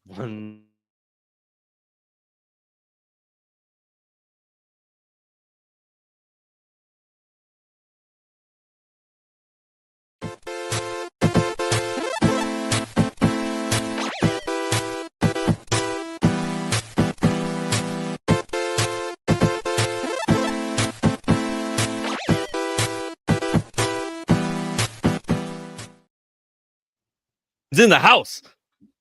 One. Is in the house.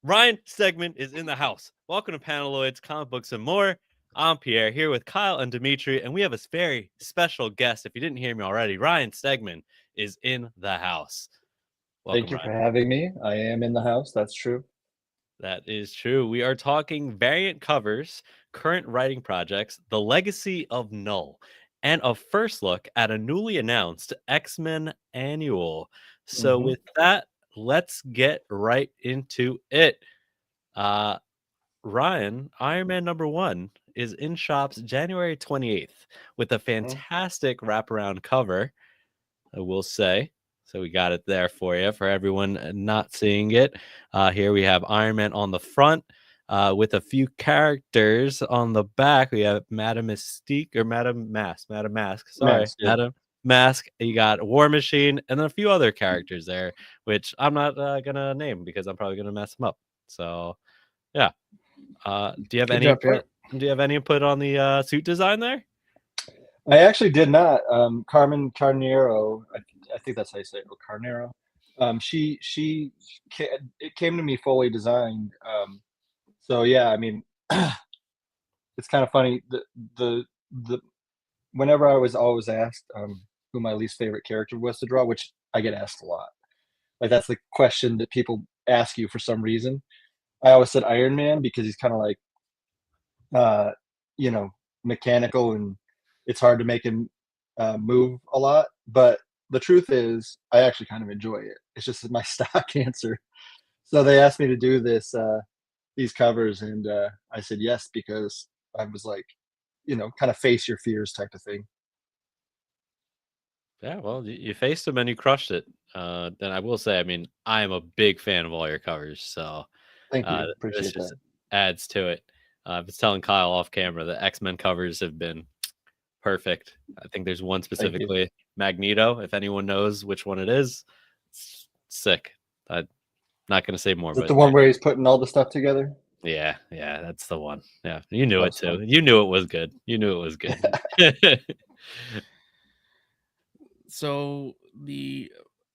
Ryan Stegman is in the house. Welcome to Paneloids, Comic Books, and More. I'm Pierre here with Kyle and Dimitri, and we have a very special guest. If you didn't hear me already, Ryan Stegman is in the house. Welcome, Thank you Ryan. for having me. I am in the house. That's true. That is true. We are talking variant covers, current writing projects, the legacy of Knull, and a first look at a newly announced X-Men annual. So with that, let's get right into it. Ryan, Iron Man #1 is in shops January 28th with a fantastic wraparound cover, I will say. So we got it there for you, for everyone not seeing it. Here we have Iron Man on the front with a few characters on the back. We have Madame Mystique or Madame Mask. Sorry, Mask, yeah. Madame Mask. You got War Machine and then a few other characters there, which I'm not going to name because I'm probably going to mess them up. So, yeah. Do you have Good any job, input? Do you have any input on the suit design there? I actually did not. Carmen Carnero, I think that's how you say it, or Carnero. It came to me fully designed. So yeah, I mean, it's kind of funny. The whenever I was always asked who my least favorite character was to draw, which I get asked a lot. Like that's the question that people ask you for some reason. I always said Iron Man because he's kind of like, uh, you know, mechanical and it's hard to make him move a lot. But the truth is, I actually kind of enjoy it. It's just my stock answer. So they asked me to do these covers, and I said yes because I was like, kind of face your fears type of thing. Yeah, well, you faced them and you crushed it. Then I will say, I mean, I am a big fan of all your covers, so Thank you, this appreciate just that. adds to it. I was telling Kyle off camera that X-Men covers have been perfect. I think there's one Thank you. specifically, Magneto. If anyone knows which one it is, it's sick. I'm not going to say more, Is it but the one where he's putting all the stuff together? yeah, that's the one. Yeah, you knew That it was too. fun. You knew it was good. You knew it was good. So the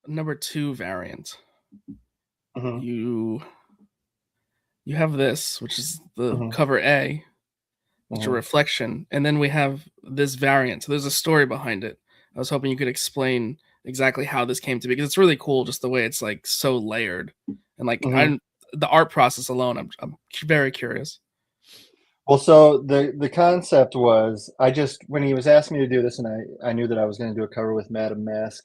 #2 variant, Mhm, you have this, which is the mhm, cover A, which is a mhm. reflection, and then we have this variant. So there's a story behind it. I was hoping you could explain exactly how this came to be because it's really cool, just the way it's like so layered and like Mhm. the art process alone. I'm very curious. Well, so the concept was when he was asking me to do this, and I knew that I was going to do a cover with Madame Mask.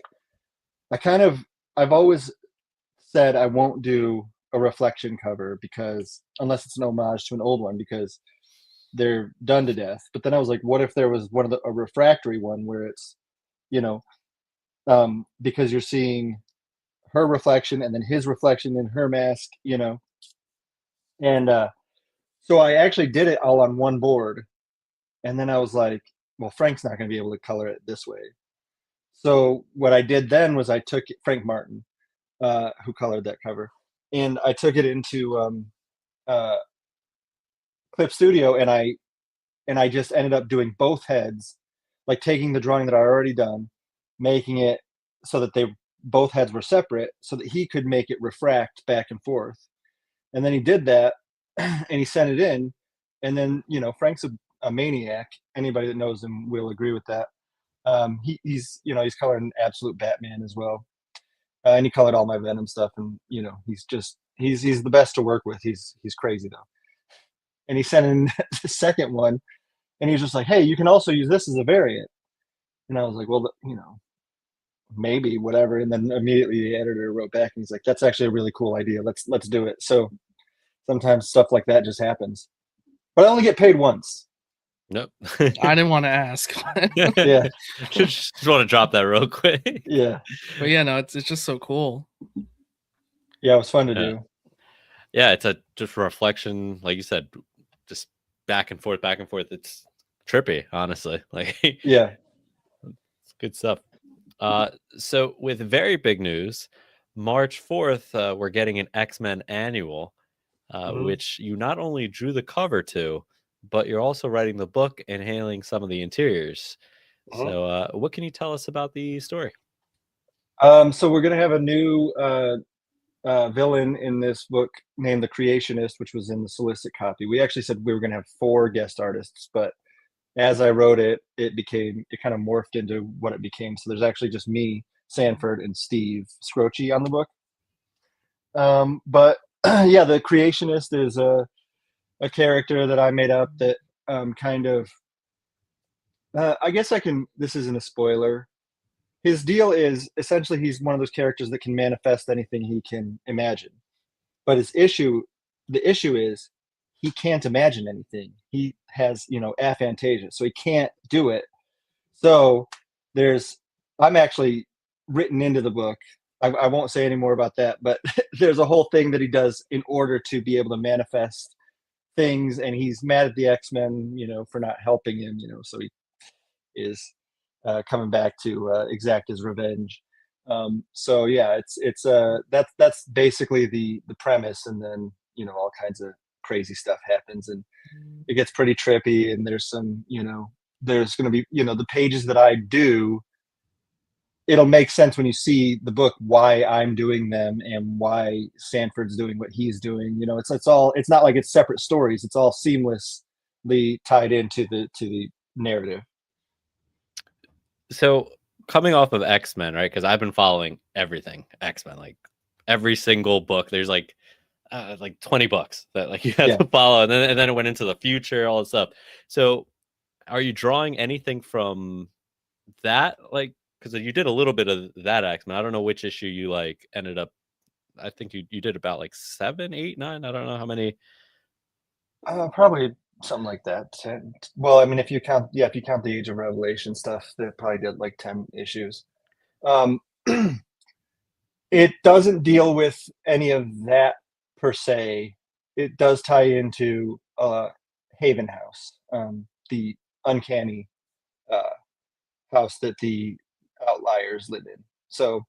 I've always said I won't do a reflection cover because unless it's an homage to an old one because they're done to death. But then I was like, what if there was a refractory one where it's you know because you're seeing her reflection and then his reflection in her mask, and so I actually did it all on one board. And then I was like, well, Frank's not going to be able to color it this way. So what I did then was I took Frank Martin, who colored that cover, and I took it into uh, Clip Studio, and I just ended up doing both heads, like taking the drawing that I already done, making it so that both heads were separate, so that he could make it refract back and forth. And then he did that, and he sent it in, and then Frank's a maniac. Anybody that knows him will agree with that. He's colored an absolute Batman as well, and he colored all my Venom stuff, and he's the best to work with. He's crazy though, and he sent in the second one, and he was just like, "Hey, you can also use this as a variant," and I was like, "Well, maybe whatever." And then immediately the editor wrote back, and he's like, "That's actually a really cool idea. Let's do it." So sometimes stuff like that just happens, but I only get paid once. Nope. I didn't want to ask. Yeah. just want to drop that real quick. Yeah. But yeah, no, it's just so cool. Yeah, it was fun to do. Yeah, it's a just reflection, like you said, just back and forth, back and forth. It's trippy, honestly. Like, Yeah. it's good stuff. So with very big news, March 4th, we're getting an X-Men annual, which you not only drew the cover to, but you're also writing the book and handling some of the interiors. So, what can you tell us about the story? So we're gonna have a new villain in this book named the Creationist, which was in the solicit copy. We actually said we were gonna have 4 guest artists, but as I wrote it, it kind of morphed into what it became. So there's actually just me, Sanford, and Steve Scroce on the book. But yeah, the Creationist is a character that I made up that kind of. I guess I can. This isn't a spoiler. His deal is essentially he's one of those characters that can manifest anything he can imagine. But the issue is he can't imagine anything. He has, aphantasia, so he can't do it. So I'm actually written into the book. I won't say any more about that, but there's a whole thing that he does in order to be able to manifest things, and he's mad at the X-Men, for not helping him, so he is coming back to exact his revenge. So yeah, that's basically the premise, and then all kinds of crazy stuff happens, and it gets pretty trippy. And there's some, there's going to be, the pages that I do. It'll make sense when you see the book why I'm doing them and why Sanford's doing what he's doing. It's not like it's separate stories. It's all seamlessly tied into the narrative. So, coming off of X-Men, right? Because I've been following everything X-Men, like every single book. There's like 20 books that like you have to follow, and then it went into the future, all this stuff. So, are you drawing anything from that? Like, because you did a little bit of that X-Men. I don't know which issue you like ended up. I think you did about like 7, 8, 9. I don't know how many. Probably something like that. 10. Well, I mean, if you count the Age of Revelation stuff, they probably did like 10 issues. Um, it doesn't deal with any of that per se. It does tie into Haven House, the uncanny house that the outliers live in. So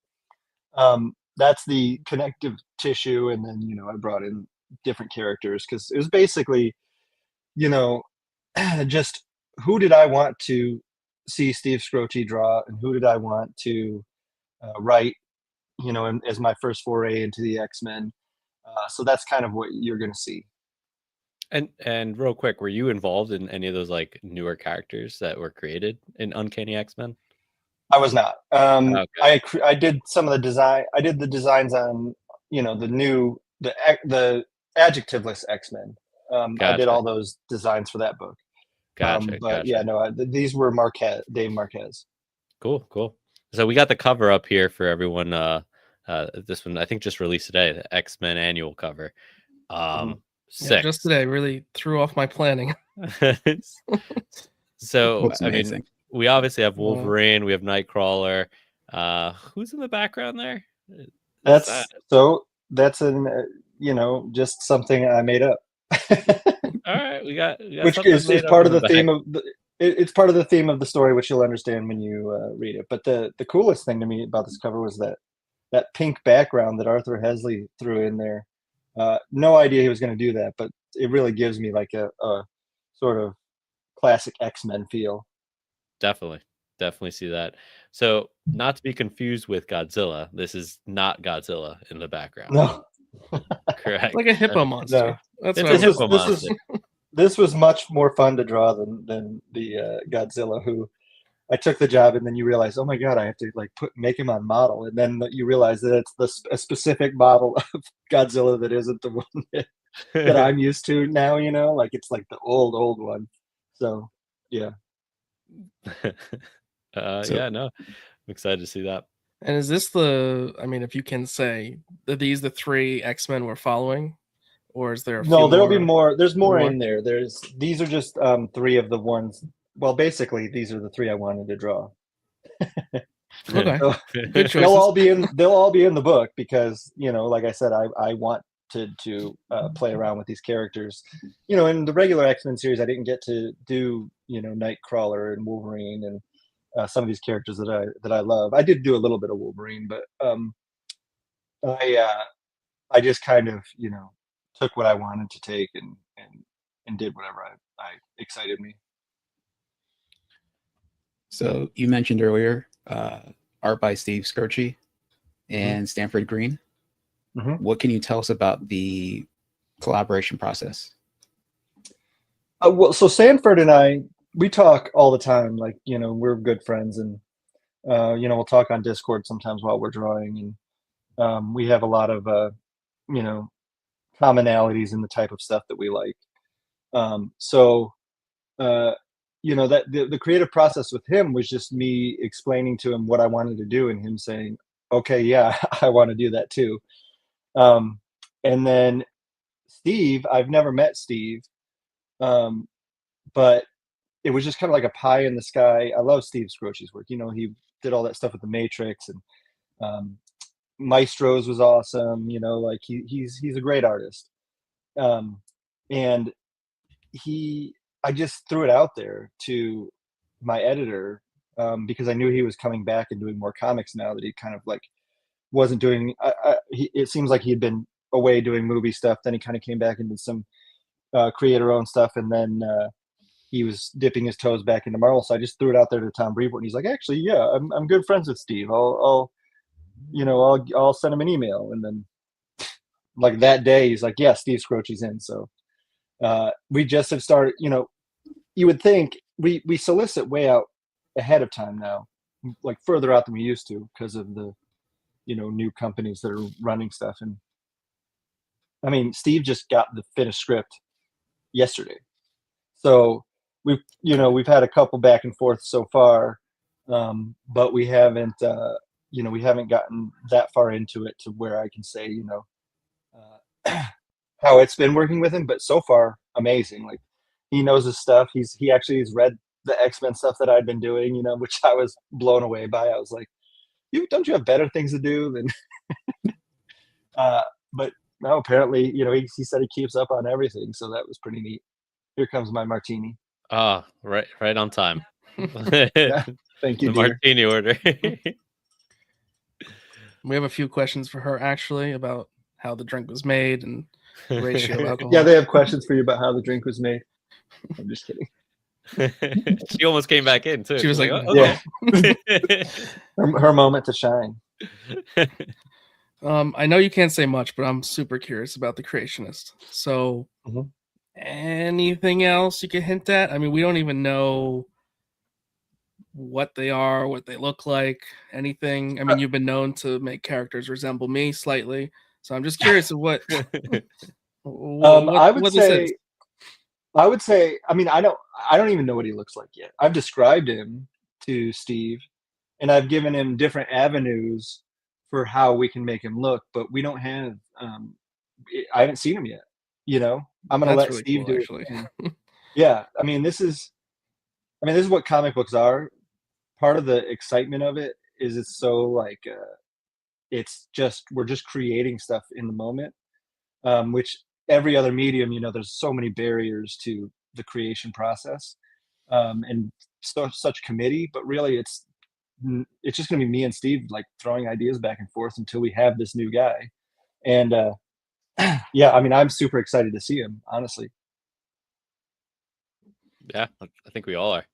that's the connective tissue, and then I brought in different characters because it was basically just who did I want to see Steve Scroce draw, and who did I want to write, as my first foray into the X-Men. So that's kind of what you're going to see. And real quick, were you involved in any of those like newer characters that were created in Uncanny X-Men? I was not. Okay. I did some of the design. I did the designs on, the adjectiveless X-Men. I did all those designs for that book. But yeah, no, these were Dave Marquez. Cool. So we got the cover up here for everyone. This one I think just released today, the X-Men annual cover. Yeah, just today really threw off my planning. So I mean, we obviously have Wolverine, we have Nightcrawler. Who's in the background there? That's just something I made up. All right, we got which is part of the theme of it's part of the theme of the story, which you'll understand when you read it. But the coolest thing to me about this cover was that pink background that Arthur Hesley threw in there. No idea he was going to do that, but it really gives me like a sort of classic X-Men feel. Definitely see that. So, not to be confused with Godzilla, this is not Godzilla in the background. No. Correct. Like a hippo monster. No. That's it's a hippo monster. This was much more fun to draw than the Godzilla, who I took the job, and then you realize, oh my god, I have to like make him on model, and then you realize that it's a specific model of Godzilla that isn't the one that I'm used to now. Like it's like the old one. So yeah. Yeah, no, I'm excited to see that. And is this if you can say, are these the 3 X-Men we're following, or is there there'll be more? There's more in there. These are just 3 of the ones. Well, basically, these are the 3 I wanted to draw. Okay. So, Good choices. they'll all be in the book because like I said, I want to play around with these characters. You know, in the regular X-Men series, I didn't get to do, you know, Nightcrawler and Wolverine and some of these characters that I love. I did do a little bit of Wolverine, but I just kind of, you know, took what I wanted to take and did whatever I excited me. So you mentioned earlier art by Steve Skirchie and Stanford Green. What can you tell us about the collaboration process? Well, so Sanford and I, we talk all the time. Like, you know, we're good friends, and you know, we'll talk on Discord sometimes while we're drawing, and we have a lot of you know, commonalities in the type of stuff that we like. So you know, that the creative process with him was just me explaining to him what I wanted to do, and him saying, "Okay, yeah, I want to do that too." And then Steve, I've never met Steve, but it was just kind of like a pie in the sky. I love Steve Skrochi's work. You know, he did all that stuff with the Matrix, and Maestro's was awesome. You know, like he's a great artist. And I just threw it out there to my editor because I knew he was coming back and doing more comics now that he kind of like wasn't doing. It seems like he had been away doing movie stuff. Then he kind of came back and did some creator-owned stuff, and then he was dipping his toes back into Marvel. So I just threw it out there to Tom Brevoort, and he's like, "Actually, yeah, I'm good friends with Steve. I'll send him an email." And then like that day, he's like, "Yeah, Steve Skrochi's in." So we just have started. You know, you would think we solicit way out ahead of time now, like further out than we used to because of the, you know, new companies that are running stuff. And I mean, Steve just got the finished script yesterday, so we've had a couple back and forth so far, but we haven't we haven't gotten that far into it to where I can say, you know, how it's been working with him. But so far, amazing. Like, he knows his stuff. He actually has read the X-Men stuff that I'd been doing, you know, which I was blown away by. I was like, don't you have better things to do than but no, apparently, you know, he said he keeps up on everything, so that was pretty neat. Here comes my martini. Ah, right on time. Yeah, thank you, The dear. martini order. We have a few questions for her actually about how the drink was made and the ratio of alcohol. Yeah, they have questions for you about how the drink was made. I'm just kidding. She almost came back in too. She was like, "Oh, okay." Her moment to shine. I know you can't say much, but I'm super curious about the Creationist. So, anything else you could hint at? I mean, we don't even know what they are, what they look like, anything. I mean, you've been known to make characters resemble me slightly, so I'm just curious of what I would this say, is. I mean, I don't even know what he looks like yet. I've described him to Steve, and I've given him different avenues for how we can make him look, but we don't have. I haven't seen him yet. You know, I'm gonna let really Steve cool, do actually. it. Yeah, I mean, this is what comic books are. Part of the excitement of it is it's so like it's just we're just creating stuff in the moment, which every other medium, you know, there's so many barriers to the creation process, and such committee. But really, it's just going to be me and Steve like throwing ideas back and forth until we have this new guy. And yeah, I mean, I'm super excited to see him, honestly. Yeah, I think we all are.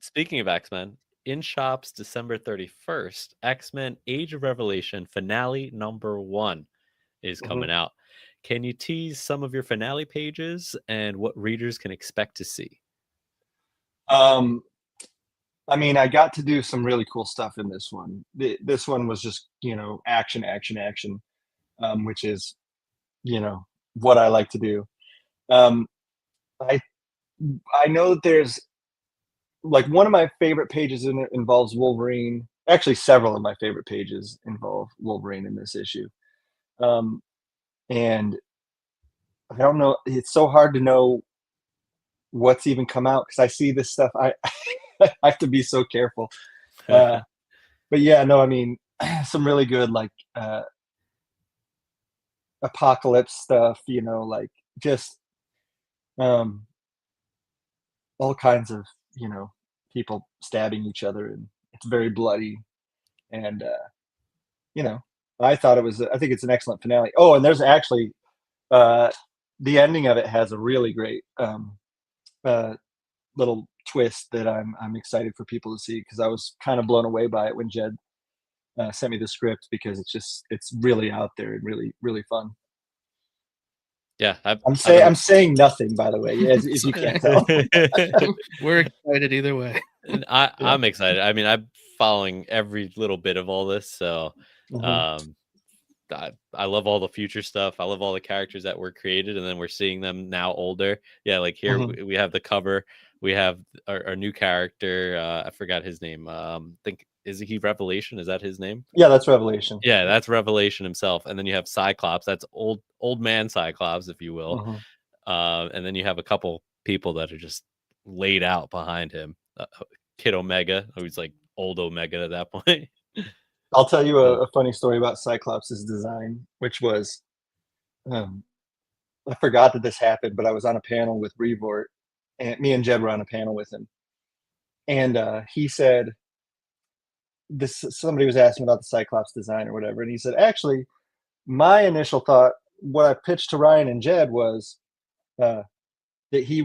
Speaking of X-Men, in shops December 31st, X-Men Age of Revelation finale #1 is coming out. Can you tease some of your finale pages and what readers can expect to see? I mean, I got to do some really cool stuff in this one. This one was just, you know, action, which is, you know, what I like to do. I know that there's like one of my favorite pages in it involves Wolverine. Actually, several of my favorite pages involve Wolverine in this issue. And I don't know, it's so hard to know what's even come out because I see this stuff. I have to be so careful. But yeah, no, I mean, some really good like apocalypse stuff, you know, like just all kinds of, you know, people stabbing each other, and it's very bloody. And you know, I think it's an excellent finale. Oh, and there's actually the ending of it has a really great uh, little twist that I'm excited for people to see, because I was kind of blown away by it when Jed sent me the script, because it's really out there and really really fun. Yeah, I'm saying nothing, by the way, as if you can't tell. We're excited either way. I'm excited. I mean, I'm following every little bit of all this, so Mhm. I love all the future stuff. I love all the characters that were created, and then we're seeing them now older. Yeah, like here Mhm. we have the cover. We have our new character. I forgot his name. Think is he Revelation? Is that his name? Yeah, that's Revelation. Yeah, that's Revelation himself. And then you have Cyclops. That's old man Cyclops, if you will. Mhm. And then you have a couple people that are just laid out behind him. Kid Omega, who's like old Omega at that point. I'll tell you a funny story about Cyclops' design, which was um, I forgot that this happened, but I was on a panel with Revort, and me and Jed were on a panel with him, and he said this. Somebody was asking about the Cyclops design or whatever, and he said, actually, my initial thought, what I pitched to Ryan and Jed was uh, that it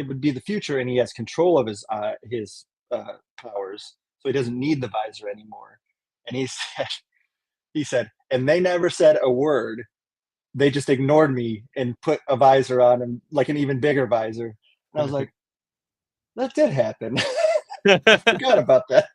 would be the future, and he has control of his powers, so he doesn't need the visor anymore. And he said, and they never said a word. They just ignored me and put a visor on him, like an even bigger visor. And I was like, that did happen. I forgot about that.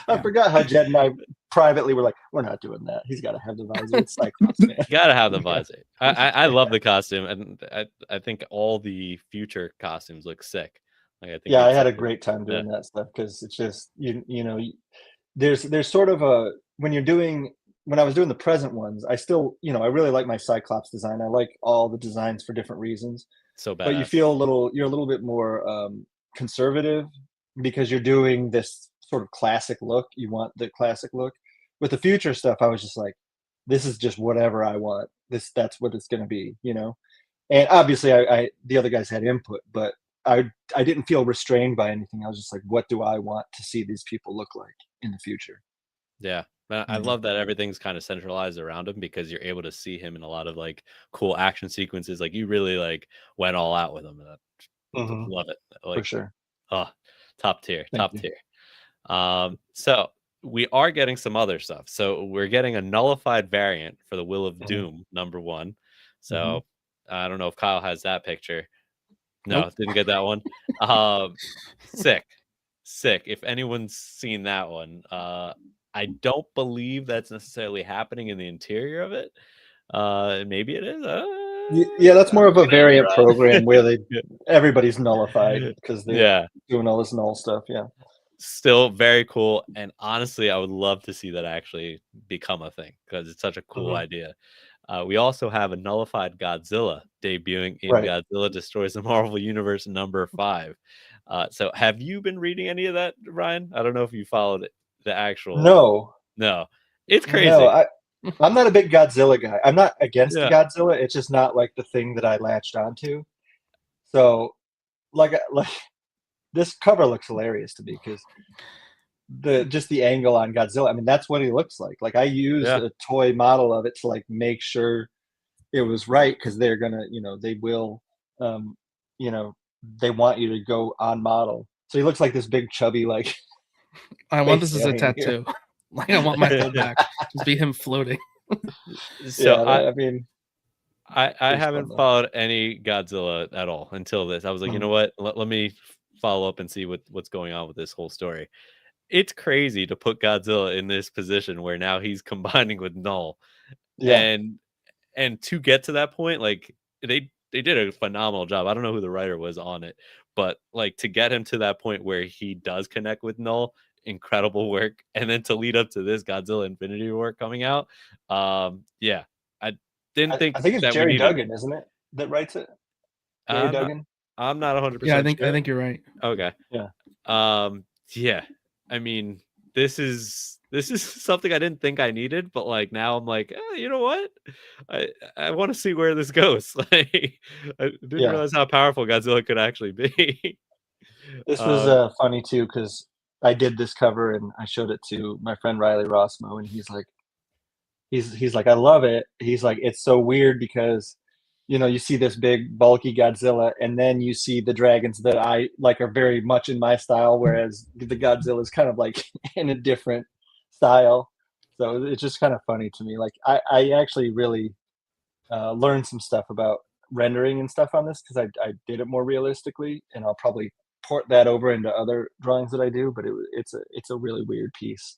I forgot how Jed and I privately were like, we're not doing that. He's got to have the visor. It's Cyclops, man. You gotta have the visor. I love the costume, and I think all the future costumes look sick. Like I think Yeah, I it's had a great time doing that stuff, because it's just you know, there's sort of a when I was doing the present ones, I still, you know, I really like my Cyclops design. I like all the designs for different reasons, so but badass. you're a little bit more conservative, because you're doing this sort of classic look. You want the classic look. With the future stuff, I was just like, this is just whatever I want. That's what it's going to be, you know. And obviously, I the other guys had input, but I didn't feel restrained by anything. I was just like, what do I want to see these people look like in the future? Yeah. I love that everything's kind of centralized around him, because you're able to see him in a lot of like cool action sequences. Like you really like went all out with him. And I love it. For Like, sure. oh, top tier, Thank top you. tier. So we are getting some other stuff. So we're getting a nullified variant for the Will of Doom #1. So I don't know if Kyle has that picture. No, Nope. didn't get that one. Sick. If anyone's seen that one, I don't believe that's necessarily happening in the interior of it. Maybe it is. Yeah, that's more I'm of a looking at you, variant Ryan. program where everybody's nullified because they're Yeah, doing all this null stuff. Yeah. still very cool. And honestly, I would love to see that actually become a thing, because it's such a cool idea. We also have a nullified Godzilla debuting in Right. Godzilla Destroys the Marvel Universe #5. So have you been reading any of that, Ryan? I don't know if you followed the actual. No, it's No, crazy. I'm not a big Godzilla guy. I'm not against the Yeah. Godzilla. It's just not like the thing that I latched onto. So, like this cover looks hilarious to me, because just the angle on Godzilla. I mean, that's what he looks like. Like I used a toy model of it to like make sure it was right, because they're gonna, you know, they will, you know, they want you to go on model. So he looks like this big chubby like. I want this as a alien here. tattoo. Like I want my whole back just be him floating. So Yeah, I mean, I pretty haven't fun, though. followed any Godzilla at all until this. I was like, you know what? Let me follow up and see what's going on with this whole story. It's crazy to put Godzilla in this position where now he's combining with Knull. Yeah. And to get to that point, like they did a phenomenal job. I don't know who the writer was on it, but like to get him to that point where he does connect with Knull, incredible work. And then to lead up to this Godzilla Infinity War coming out, yeah, I didn't think I think it's that we Jerry needed. Duggan, isn't it, that writes it? Jerry Duggan? I'm not 100% Yeah, I sure. think you're right. Okay. Yeah. Yeah. I mean, this is something I didn't think I needed, but like now I'm like, you know what? I want to see where this goes. Like, I didn't Yeah. realize how powerful Godzilla could actually be. This was um, funny too because I did this cover and I showed it to my friend Riley Rossmo, and he's like, he's like, I love it. He's like, it's so weird because, you know, you see this big bulky Godzilla, and then you see the dragons that I like are very much in my style, whereas the Godzilla is kind of like in a different style. So it's just kind of funny to me. Like I actually really learned some stuff about rendering and stuff on this because I did it more realistically, and I'll probably port that over into other drawings that I do. But it's a really weird piece.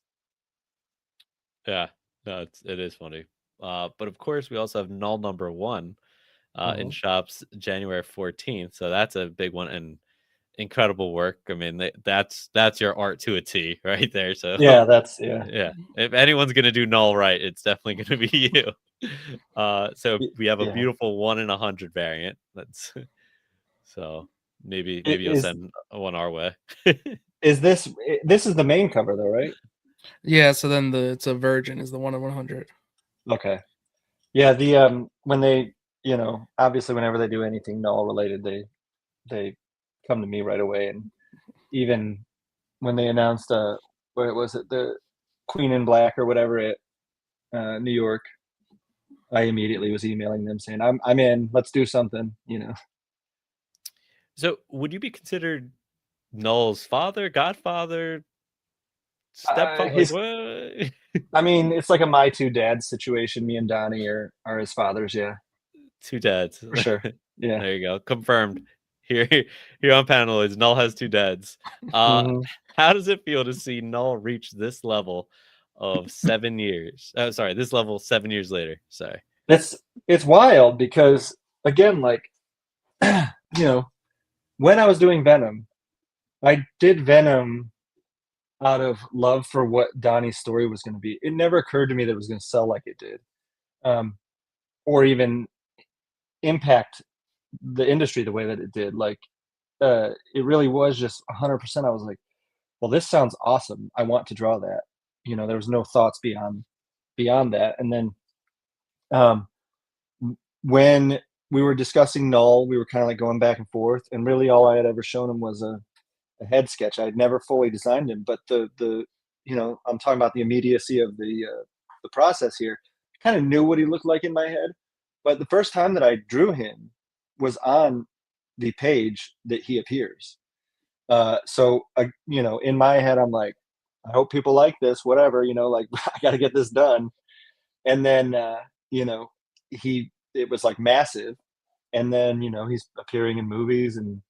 yeah, no, it is funny. But of course, we also have Null number 1 in shops January 14th. So that's a big one and incredible work. I mean, that's your art to a T right there. So Yeah, that's yeah. yeah, if anyone's gonna do Null right, it's definitely gonna be you. So we have a Yeah. beautiful 1 in 100 variant. That's so maybe you'll Is send one our way. is this this is the main cover though, right? Yeah, so then it's a Virgin is the 1 in 100. Okay. Yeah, the when they, you know, obviously whenever they do anything Null related, they come to me right away. And even when they announced what was it, the Queen in Black or whatever at New York, I immediately was emailing them saying, I'm in, let's do something, you know. So would you be considered Null's father, godfather, stepfather? Like His what? I mean, it's like a my two dads situation. Me and Donnie are his fathers, yeah, Two dads. for sure. Yeah. There you go. Confirmed. Here on Panel Null has two dads. hmm How does it feel to see Null reach this level of 7 years? Sorry, this level 7 years later. Sorry. It's wild because again, like you know, when I was doing Venom, I did Venom out of love for what Donnie's story was going to be. It never occurred to me that it was going to sell like it did, or even impact the industry the way that it did. Like, it really was just 100%. I was like, well, this sounds awesome. I want to draw that. You know, there was no thoughts beyond that. And then um, when we were discussing Knull, we were kind of like going back and forth, and really all I had ever shown him was a head sketch. I had never fully designed him, but the you know, I'm talking about the immediacy of the process here. I kind of knew what he looked like in my head, but the first time that I drew him was on the page that he appears. So you know, in my head, I'm like, I hope people like this, whatever, you know, like I got to get this done. And then you know, it was like massive, and then you know, he's appearing in movies, and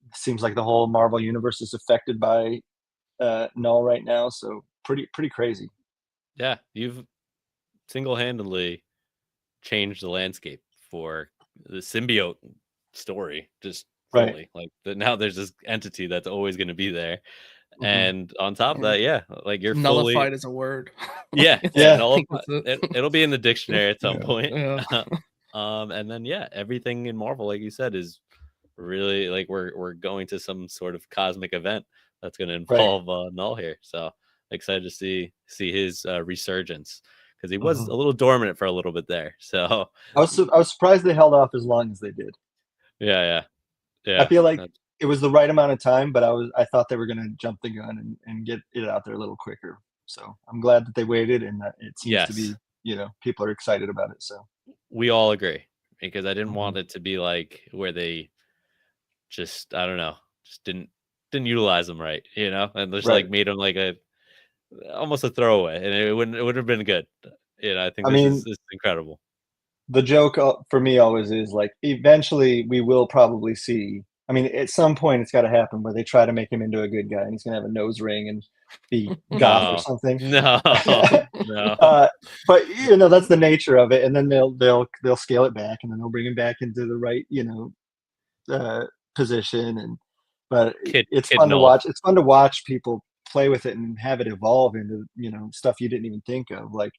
it seems like the whole Marvel universe is affected by Knull right now. So pretty crazy. Yeah, you've single-handedly changed the landscape for the symbiote story just Right. fully. Like now there's this entity that's always going to be there. hmm And on top of that, yeah, like you're Nullified fully is a word. yeah, Yeah. I think nullified. that's it. It'll be in the dictionary at some Yeah. point. Yeah. And then yeah, everything in Marvel, like you said, is really like we're going to some sort of cosmic event that's going to Right. involve Null here. So excited to see his resurgence because he was hmm a little dormant for a little bit there. So I was surprised they held off as long as they did. yeah, I feel like that's- it was the right amount of time, but I thought they were going to jump the gun and get it out there a little quicker. So I'm glad that they waited, and that it seems to be, yes, you know, people are excited about it. So we all agree because I didn't Mhm. want it to be like where they just I don't know, just didn't utilize them right, you know, and just right. like made them like a almost a throwaway, and it would have been good. You know, I think I mean, this is incredible. the joke for me always is like, eventually we will probably see. I mean, at some point it's got to happen where they try to make him into a good guy, and he's gonna have a nose ring and be goth or No, something. no, no. But you know, that's the nature of it, and then they'll scale it back, and then they'll bring him back into the right, you know, position. And but it's Kid fun to Null. watch. It's fun to watch people play with it and have it evolve into, you know, stuff you didn't even think of. Like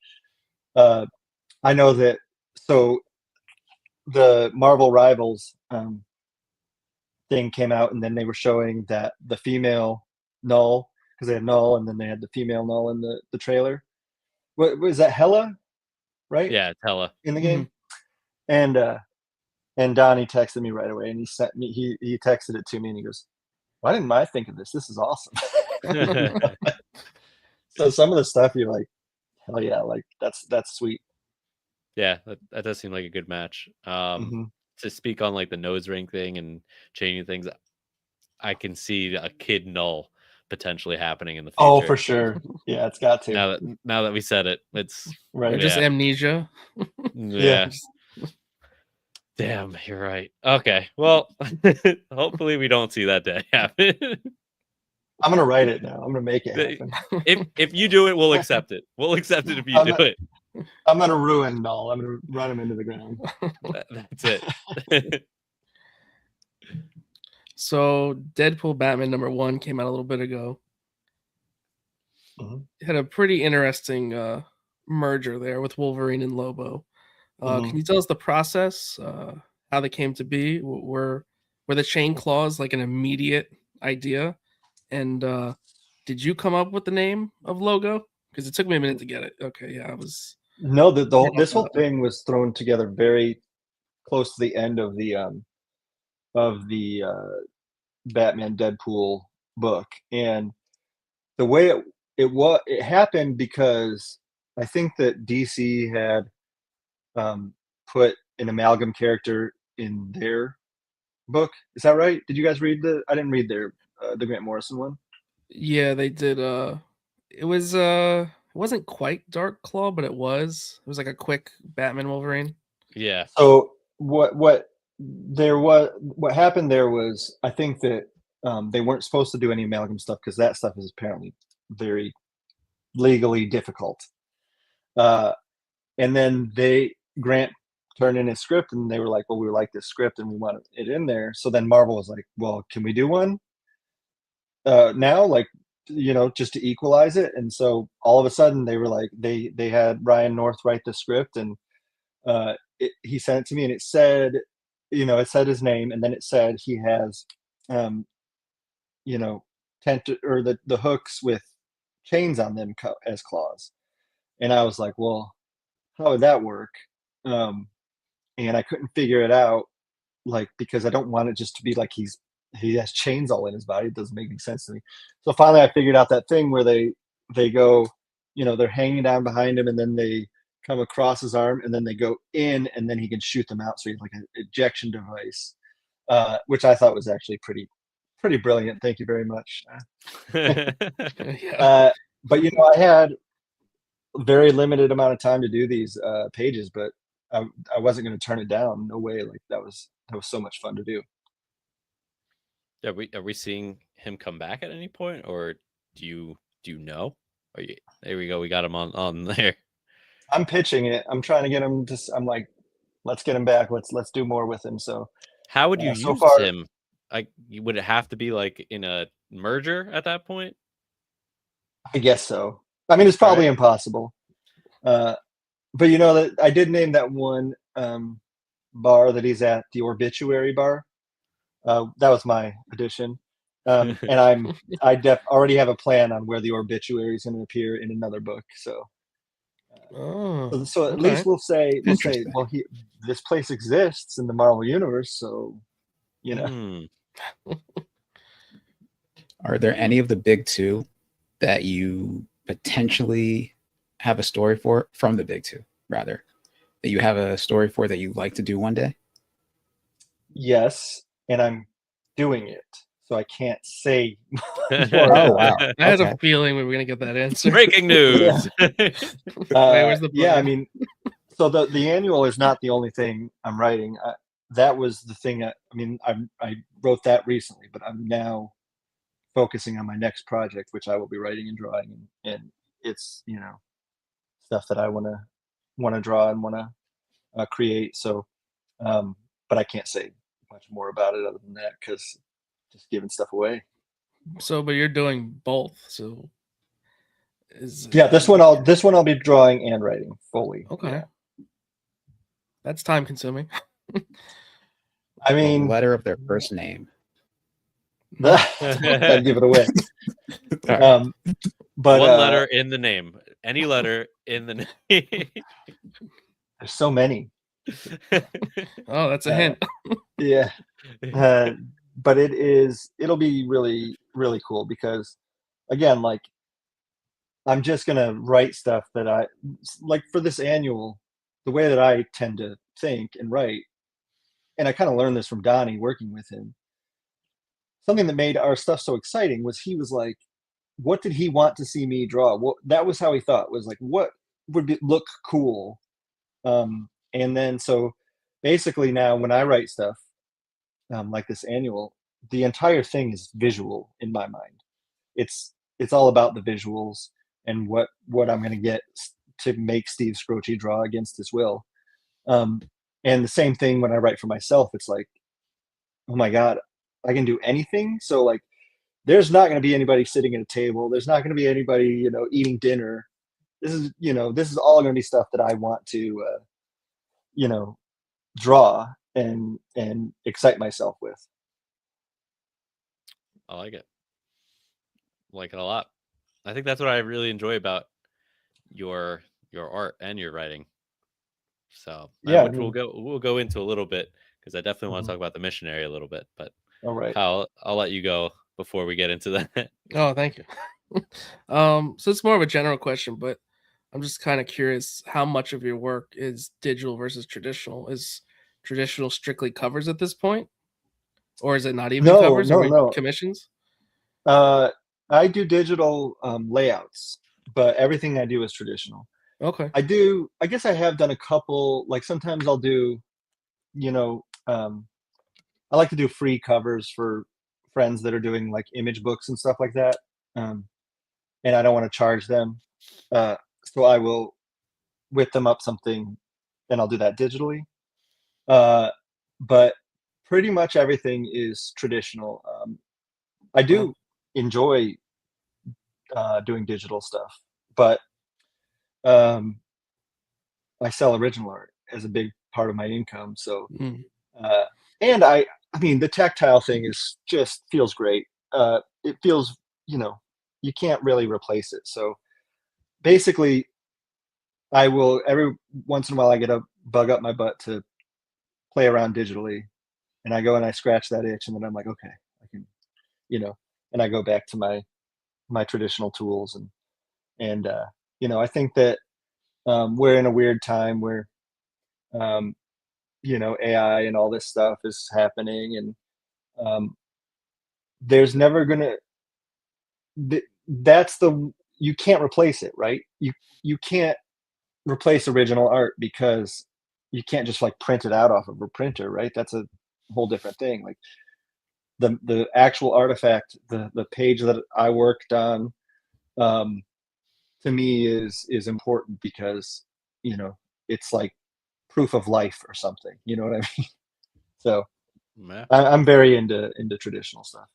uh, I know that, so the Marvel Rivals thing came out, and then they were showing that the female Null because they had Knull, and then they had the female Knull in the trailer. What was that, Hela? Right? Yeah, Tella. In the game. And Donnie texted me right away, and he texted it to me, and he goes, "Why didn't I think of this? This is awesome." So some of the stuff you're like, hell yeah, like that's sweet. Yeah, that does seem like a good match. To speak on like the nose ring thing and changing things, I can see a kid Knull potentially happening in the future. Oh, for sure. Yeah, it's got to. Now that we said it, it's right. Or just amnesia. Yeah. Damn, you're right. Okay, well, hopefully we don't see that day happen. I'm gonna write it now. I'm gonna make it happen. If you do it, we'll accept it. We'll accept it if you do it. I'm gonna ruin Knull. I'm gonna run him into the ground. That's it. So Deadpool Batman #1 came out a little bit ago. It had a pretty interesting merger there with Wolverine and Lobo. Can you tell us the process, how they came to be? Were the chain claws like an immediate idea? And did you come up with the name of Logo? Because it took me a minute to get it. Okay, yeah, I was. No, this whole thing was thrown together very close to the end of the Batman Deadpool book, and the way it happened because I think that DC had put an amalgam character in their book. Is that right? Did you guys read I didn't read the Grant Morrison one. Yeah, they did. It wasn't quite Dark Claw, but it was like a quick Batman Wolverine. Yeah. So what happened there was, I think that they weren't supposed to do any amalgam stuff because that stuff is apparently very legally difficult. And then Grant turned in his script, and they were like, well, we like this script and we want it in there. So then Marvel was like, well, can we do one now, like, just to equalize it? And so all of a sudden they were like, they had Ryan North write the script, and he sent it to me, and it said, it said his name, and then it said he has or the hooks with chains on them as claws. And I was like, well, how would that work? And I couldn't figure it out, like, because I don't want it just to be like he has chains all in his body. It doesn't make any sense to me. So finally I figured out that thing where they go, they're hanging down behind him, and then they come across his arm, and then they go in, and then he can shoot them out. So he's like an ejection device, which I thought was actually pretty brilliant. Thank you very much. Yeah. But I had a very limited amount of time to do these pages, but I wasn't going to turn it down. No way. Like that was so much fun to do. Are we seeing him come back at any point, or do you know? There we go. We got him on there. I'm pitching it. I'm trying to get him to. I'm like, let's get him back. Let's do more with him. So how would you use him? Would it have to be like in a merger at that point? I guess so. I mean, it's probably impossible. But that I did name that one bar that he's at, the Obituary Bar. That was my addition. And I already have a plan on where the Obituary is going to appear in another book. So, at least we'll say, well, this place exists in the Marvel universe. So, Are there any of the big two that you potentially have a story for, from the big two, rather, that you have a story for that you'd like to do one day? Yes, and I'm doing it, so I can't say more. Oh, wow. I had a feeling we were going to get that answer. Breaking news. Where's the yeah, I mean, so the annual is not the only thing I'm writing. That was the thing. I wrote that recently, but I'm now focusing on my next project, which I will be writing and drawing, and it's stuff that I want to draw and want to create. So, but I can't say much more about it other than that because just giving stuff away. So, but you're doing both. So, this one I'll be drawing and writing fully. Okay, yeah. That's time consuming. I mean, the letter of their first name. Gotta give it away. All right. But one letter in the name. Any letter in the name. there's so many. Oh, that's a hint. Yeah. But it'll be really, really cool because, again, like, I'm just gonna write stuff that I like for this annual. The way that I tend to think and write, and I kind of learned this from Donnie working with him. Something that made our stuff so exciting was he was like, what did he want to see me draw? Well, that was how he thought, was like, what would look cool? And then so basically now when I write stuff like this annual, the entire thing is visual in my mind. It's all about the visuals and what I'm going to get to make Steve Scroce draw against his will. And the same thing when I write for myself, it's like, oh my God, I can do anything. So like, there's not going to be anybody sitting at a table. There's not going to be anybody, eating dinner. This is all going to be stuff that I want to, draw and excite myself with. I like it. Like it a lot. I think that's what I really enjoy about your art and your writing. So Yeah, which we'll go into a little bit because I definitely want to Mhm. talk about the missionary a little bit. But All right. Kyle, I'll let you go before we get into that. Oh, thank you. So it's more of a general question, but I'm just kind of curious how much of your work is digital versus traditional. Is traditional strictly covers at this point? Or is it not even covers or No. commissions? I do digital layouts, but everything I do is traditional. Okay. I guess I have done a couple, like sometimes I'll do, I like to do free covers for friends that are doing like image books and stuff like that. And I don't want to charge them. So I will whip them up something and I'll do that digitally. But pretty much everything is traditional. I do enjoy doing digital stuff, but um, I sell original art as a big part of my income. So, Mm. and I mean, the tactile thing is just feels great. It feels, you can't really replace it. So basically, I will every once in a while I get a bug up my butt to play around digitally, and I go and I scratch that itch, and then I'm like, okay, I can, and I go back to my traditional tools, and I think that we're in a weird time where um, AI and all this stuff is happening, and there's never gonna that's the you can't replace it, right? You can't replace original art because you can't just like print it out off of a printer, right? That's a whole different thing. Like the actual artifact, the page that I worked on, um, to me is important because it's like proof of life or something. You know what I mean? So Yeah. I'm very into traditional stuff.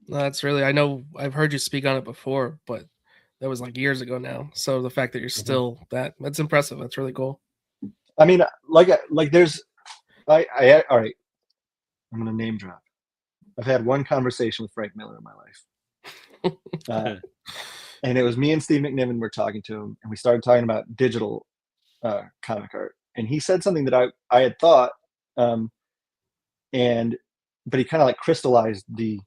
That's really, I know I've heard you speak on it before, but that was like years ago now. So the fact that you're still that's impressive. That's really cool. I mean, like there's, all right. I'm gonna name drop. I've had one conversation with Frank Miller in my life, and it was me and Steve McNiven were talking to him, and we started talking about digital comic art, and he said something that I had thought, and but he kind of like crystallized the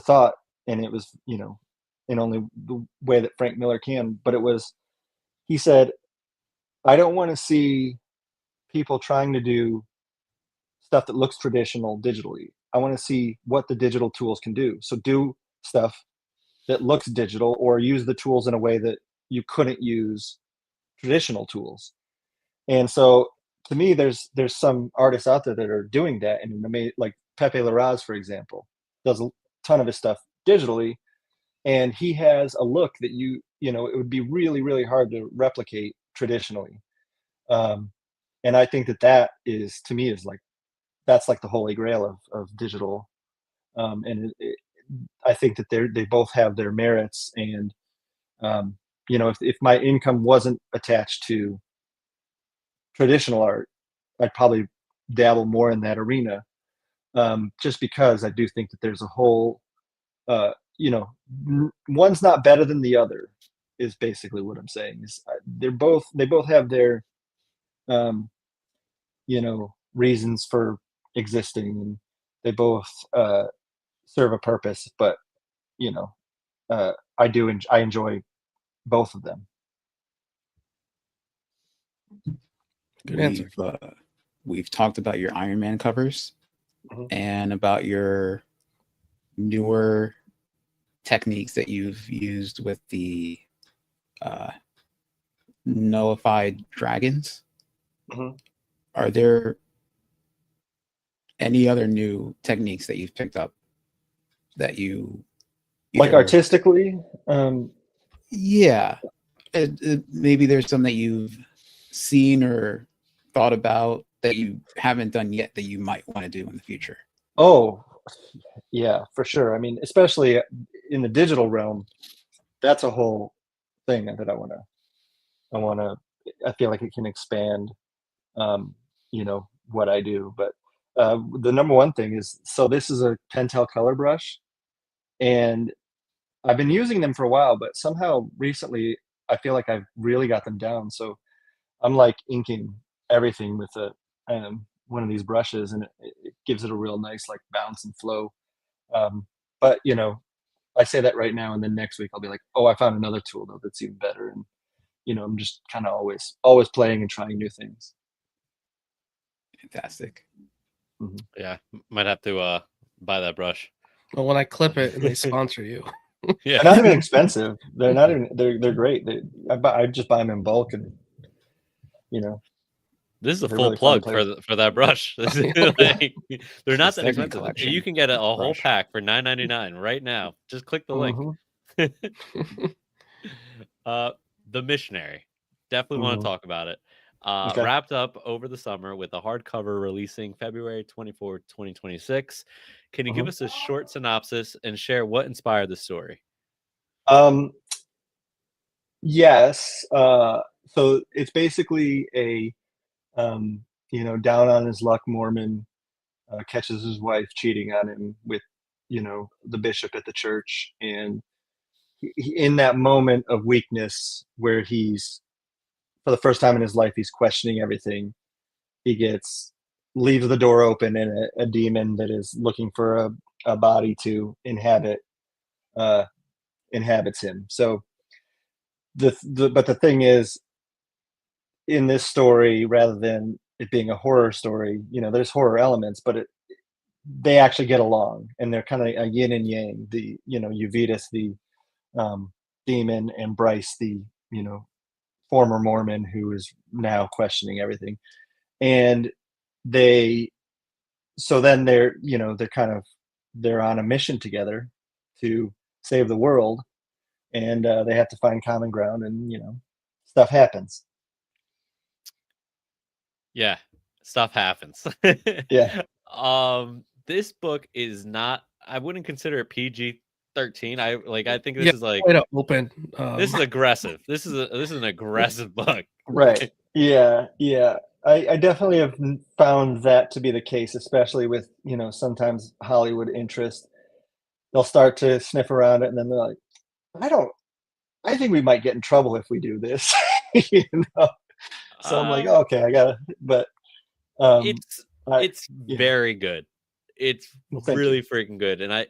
thought, and it was in only the way that Frank Miller can, but it was, he said, I don't want to see people trying to do stuff that looks traditional digitally. I want to see what the digital tools can do. So do stuff that looks digital or use the tools in a way that you couldn't use traditional tools. And so to me, there's some artists out there that are doing that, and like Pepe Larraz, for example, does a ton of his stuff digitally, and he has a look that it would be really, really hard to replicate traditionally. And I think that is, to me, is like, that's like the holy grail of digital. And I think that they both have their merits. And if my income wasn't attached to traditional art, I'd probably dabble more in that arena. just because I do think that there's a whole, you know, one's not better than the other is basically what I'm saying. Is they both have their, you know, reasons for existing, and they both serve a purpose. But you know, I enjoy both of them. Good answer. We've talked about your Iron Man covers and about your newer techniques that you've used with the nullified dragons. Are there any other new techniques that you've picked up that you like artistically? Yeah, maybe there's some that you've seen or thought about that you haven't done yet that you might want to do in the future. Oh, yeah, for sure. I mean, especially in the digital realm, that's a whole thing that I feel like it can expand, you know, what I do. But the number one thing is, so this is a Pentel color brush, and I've been using them for a while, but somehow recently I feel like I've really got them down. So I'm like inking everything with one of these brushes, and it gives it a real nice like bounce and flow. But you know, I say that right now, and then next week I'll be like, oh, I found another tool though that's even better. And you know, I'm just kind of always playing and trying new things. Fantastic. Yeah, might have to buy that brush. Well, when I clip it and they sponsor you. Yeah, they're not even expensive. They're not even. They're great. I just buy them in bulk, and you know. This is a They're full really fun plug to for that brush. Like, they're not that Stegman expensive. collection You can get a whole brush. pack for $9.99 right now. Just click the link. The Missionary. Definitely want to talk about it. Okay. Wrapped up over the summer with a hardcover releasing February 24, 2026. Can you give us a short synopsis and share what inspired the story? Yes. So it's basically a you know, down on his luck Mormon catches his wife cheating on him with, you know, the bishop at the church, and in that moment of weakness where he's, for the first time in his life, he's questioning everything. He leaves the door open, and a demon that is looking for a body to inhabits him. So but the thing is, in this story, rather than it being a horror story, you know, there's horror elements, but they actually get along, and they're kind of a yin and yang. The, you know, Uvitas, the demon, and Bryce, the, you know, former Mormon who is now questioning everything. And so then they're, you know, they're on a mission together to save the world, and they have to find common ground, and you know, stuff happens. Yeah, stuff happens. Yeah. This book is not, I wouldn't consider it PG-13. I think this Yeah, is like way to open. this is aggressive. This is an aggressive book. Right. Yeah. I definitely have found that to be the case, especially with, you know, sometimes Hollywood interest. They'll start to sniff around it, and then they're like, I think we might get in trouble if we do this. You know? So I'm like, oh, okay, but it's very good. It's really freaking good. And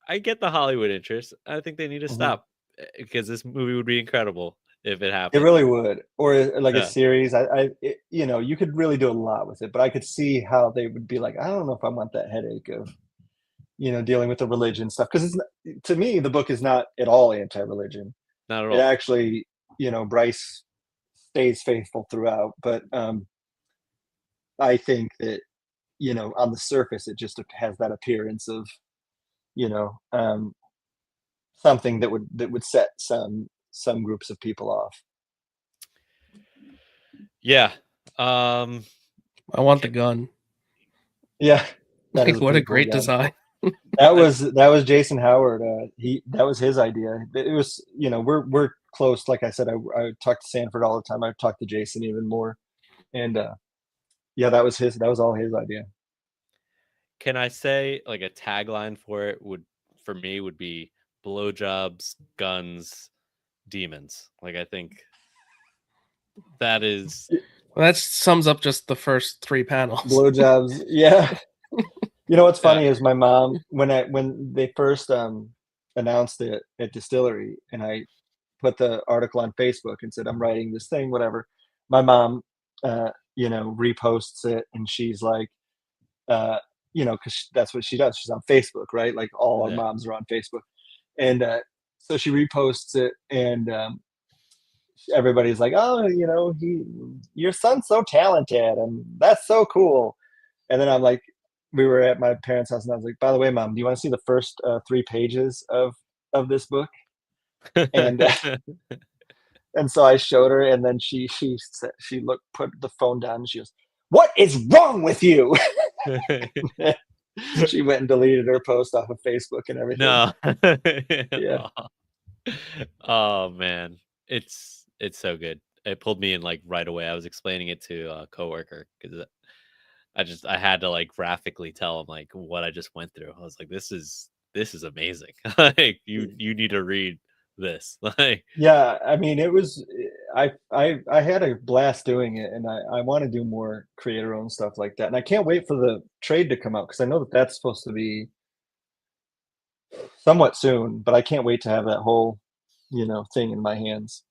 I get the Hollywood interest. I think they need to stop, because this movie would be incredible if it happened. It really would. Or like a series. You know, you could really do a lot with it, but I could see how they would be like, I don't know if I want that headache of, you know, dealing with the religion stuff. Because to me, the book is not at all anti-religion. Not at It all. actually, you know, Bryce stays faithful throughout, but I think that, you know, on the surface, it just has that appearance of, you know, something that would set some groups of people off. Yeah. I want the gun. Yeah. Like, what a great cool design. That was Jason Howard. That was his idea. It was, you know, we're close. Like I said, I talk to Sanford all the time. I talk to Jason even more, and yeah, that was all his idea. can I say like a tagline for it would for me would be blowjobs, guns, demons. Like I think that is Well, that sums up just the first 3 panels. Blowjobs. Yeah. You know what's Yeah. funny is my mom when they first announced it at Distillery, and I put the article on Facebook and said I'm writing this thing, whatever. My mom, reposts it, and she's like, because that's what she does. She's on Facebook, right? Like all our Yeah. moms are on Facebook, and so she reposts it, and everybody's like, "Oh, your son's so talented, and that's so cool." And then I'm like, we were at my parents' house, and I was like, "By the way, Mom, do you want to see the first 3 pages of this book?" And and so I showed her, and then she put the phone down, and she goes, "What is wrong with you?" She went and deleted her post off of Facebook and everything. No. Yeah. Oh man, it's so good. It pulled me in like right away. I was explaining it to a coworker because I had to like graphically tell him like what I just went through. I was like, this is amazing. Like you need to read this. Like Yeah, I mean, it was I had a blast doing it, and I want to do more creator-owned stuff like that. And I can't wait for the trade to come out because I know that that's supposed to be somewhat soon, but I can't wait to have that whole, thing in my hands.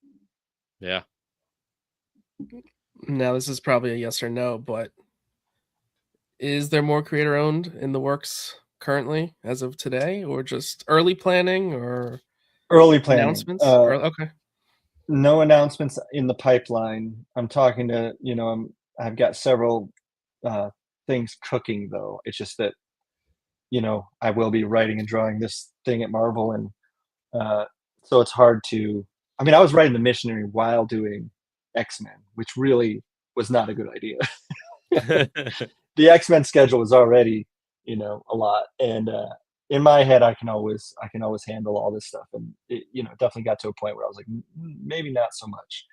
yeah. Now, this is probably a yes or no, but is there more creator owned in the works currently as of today, or just early planning or Early planning. announcements? Okay. No announcements in the pipeline. I'm talking to, I've got several things cooking though. It's just that, I will be writing and drawing this thing at Marvel, and so it's hard to. I mean, I was writing the missionary while doing X-Men, which really was not a good idea. The X-Men schedule was already, a lot, and in my head, I can always handle all this stuff, and it, definitely got to a point where I was like, maybe not so much.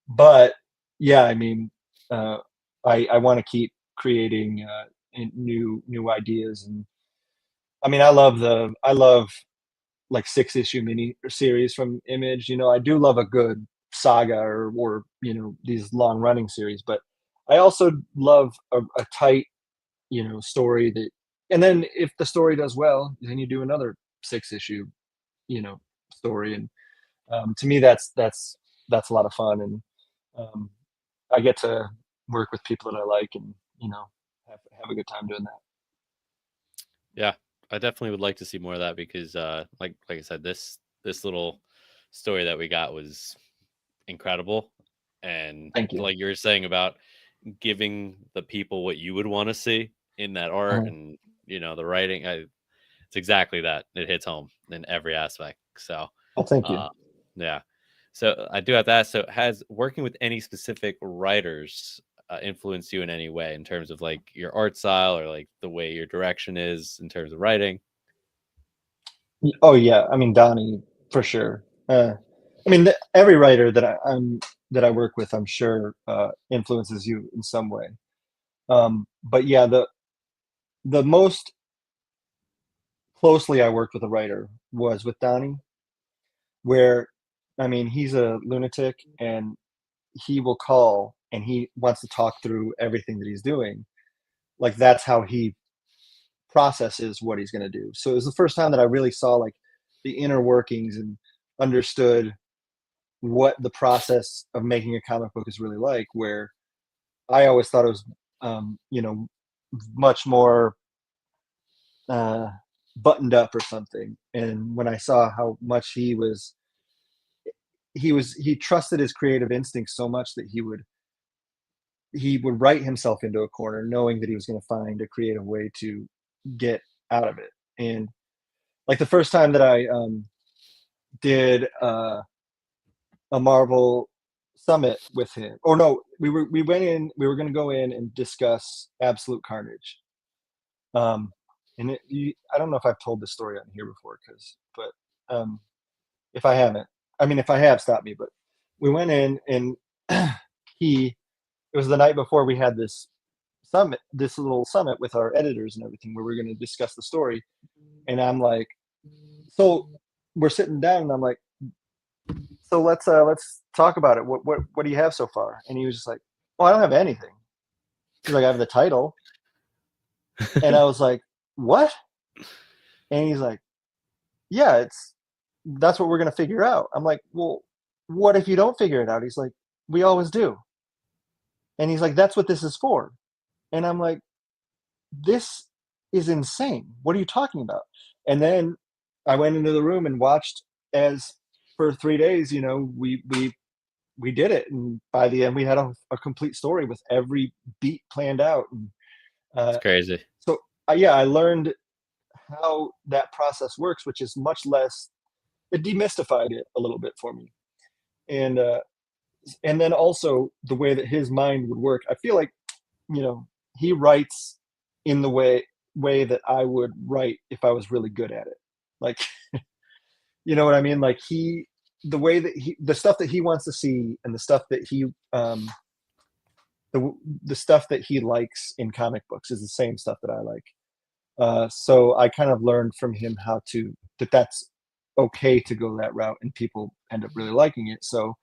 But yeah, I mean, I want to keep creating new ideas, and I mean, I love like 6-issue mini series from Image. I do love a good saga or these long running series, but I also love a tight story that, and then if the story does well, then you do another 6-issue story, and to me that's a lot of fun, and um, I get to work with people that I like, and have a good time doing that. Yeah, I definitely would like to see more of that because like I said, this little story that we got was incredible. And Thank you. like you were saying about giving the people what you would want to see in that art and the writing, it's exactly that. It hits home in every aspect. So Well, thank you. yeah. So I do have to ask, so has working with any specific writers influenced you in any way in terms of like your art style or like the way your direction is in terms of writing? Oh yeah, I mean Donnie for sure. I mean every writer that I work with, I'm sure influences you in some way. But yeah, the most closely I worked with a writer was with Donnie, where I mean he's a lunatic, and he will call and he wants to talk through everything that he's doing. Like that's how he processes what he's going to do. So it was the first time that I really saw like the inner workings and understood what the process of making a comic book is really like, where I always thought it was much more buttoned up or something. And when I saw how much he trusted his creative instincts so much that he would write himself into a corner knowing that he was going to find a creative way to get out of it. And like the first time that I did a Marvel summit with him, or no, we were going to go in and discuss Absolute Carnage. And I don't know if I've told this story on here before, but if I haven't, I mean, if I have, stop me. But we went in, and it was the night before we had this little summit with our editors and everything, where we're going to discuss the story. And I'm like, so we're sitting down, and I'm like, so let's talk about it. What do you have so far? And he was just like, oh, I don't have anything. He's like, I have the title. And I was like, what? And he's like, yeah, that's what we're going to figure out. I'm like, well, what if you don't figure it out? He's like, we always do. And he's like, that's what this is for. And I'm like, this is insane. What are you talking about? And then I went into the room and watched as for 3 days, we did it. And by the end, we had a complete story with every beat planned out. And, It's crazy. So I learned how that process works, which is much less, it demystified it a little bit for me. And then also the way that his mind would work. I feel like, he writes in the way that I would write if I was really good at it. Like, you know what I mean? Like the way that the stuff that he wants to see, and the stuff that he, the stuff that he likes in comic books is the same stuff that I like. So I kind of learned from him that's okay to go that route, and people end up really liking it. So,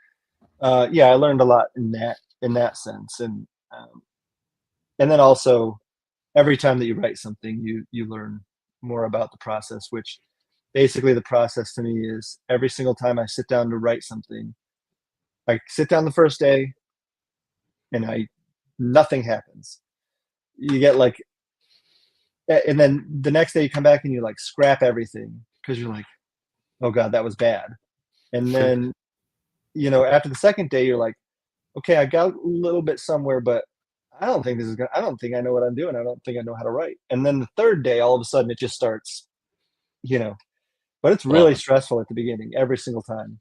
I learned a lot in that sense. And then also every time that you write something, you learn more about the process, which basically the process to me is every single time I sit down to write something, I sit down the first day and nothing happens. You get like, and then the next day you come back and you like scrap everything because you're like, oh God, that was bad. And then, after the second day, you're like, okay, I got a little bit somewhere, but I don't think I don't think I know what I'm doing. I don't think I know how to write. And then the third day, all of a sudden it just starts, but it's really stressful at the beginning, every single time,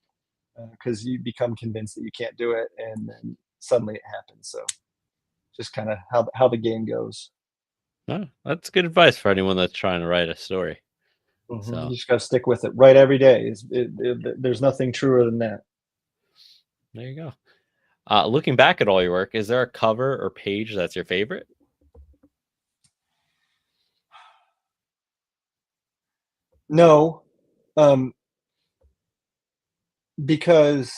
because you become convinced that you can't do it. And then suddenly it happens. So just kind of how the game goes. Oh, that's good advice for anyone that's trying to write a story. Mm-hmm. So You just got to stick with it. Write every day. There's nothing truer than that. there you go. Looking back at all your work, is there a cover or page that's your favorite? No, because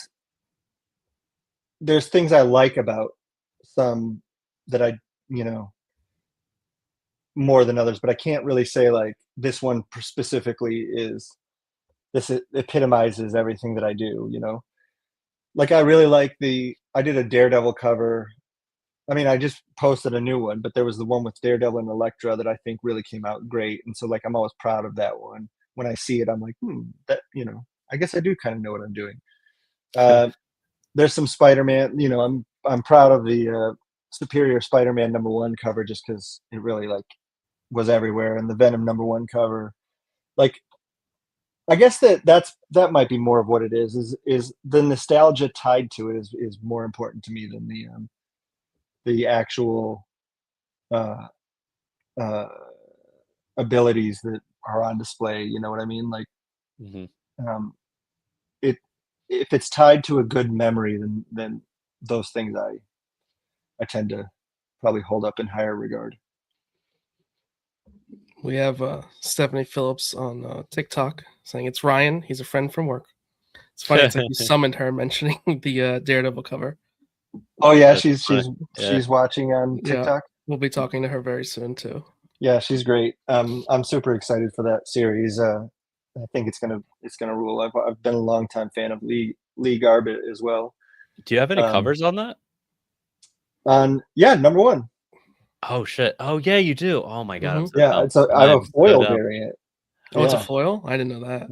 there's things I like about some that I, more than others, but I can't really say like this one specifically it epitomizes everything that I do, Like I really like I did a Daredevil cover. I mean, I just posted a new one, but there was the one with Daredevil and Elektra that I think really came out great. And so like, I'm always proud of that one. When I see it, I'm like, that, I guess I do kind of know what I'm doing. There's some Spider-Man, I'm proud of the Superior Spider-Man #1 cover, just because it really like was everywhere. And the Venom #1 cover, like, I guess that might be more of what it is the nostalgia tied to it is more important to me than the actual abilities that are on display. You know what I mean? Like, if it's tied to a good memory, then those things I tend to probably hold up in higher regard. We have Stephanie Phillips on TikTok saying it's Ryan. He's a friend from work. It's funny. It's like you summoned her mentioning the Daredevil cover. Oh yeah, she's watching on TikTok. Yeah, we'll be talking to her very soon too. Yeah, she's great. I'm super excited for that series. I think it's gonna rule. I've been a long time fan of Lee Garbett as well. Do you have any covers on that? Yeah, #1. Oh shit! Oh yeah, you do. Oh my god! Mm-hmm. Yeah, I have a foil variant. Oh, it's a foil. I didn't know that.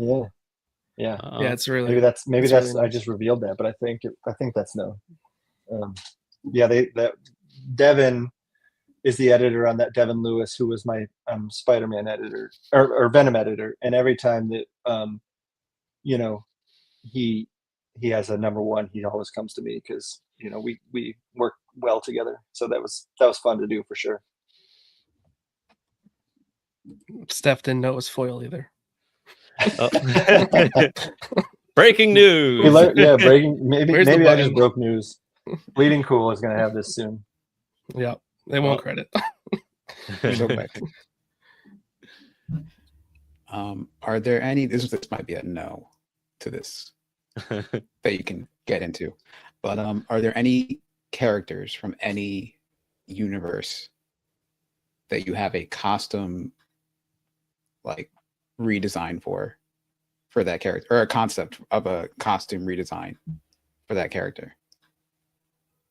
Yeah. Yeah, it's really maybe that's really I just revealed that, but I think that's no. Devin is the editor on that. Devin Lewis, who was my Spider-Man editor or Venom editor, and every time that he has a #1, he always comes to me because we work well together. So that was fun to do for sure. Steph didn't know it was foil either. Oh. Breaking news. Breaking. Maybe I just broke news. Bleeding Cool is going to have this soon. Yeah, They won't credit. So quick. Are there any? This might be a no to this that you can get into, but are there any characters from any universe that you have a custom like redesign for that character, or a concept of a costume redesign for that character?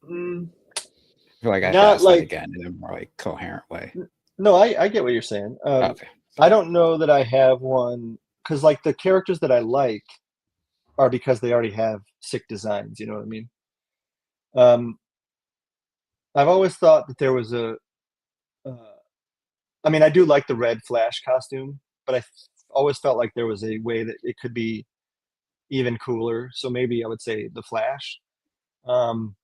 Mm, I feel like I should not ask like that again in a more like coherent way. no, I get what you're saying. Okay. I don't know that I have one because like the characters that I like are because they already have sick designs. You know what I mean? I've always thought that there was I mean, I do like the red Flash costume, but always felt like there was a way that it could be even cooler. So maybe I would say the Flash. Um,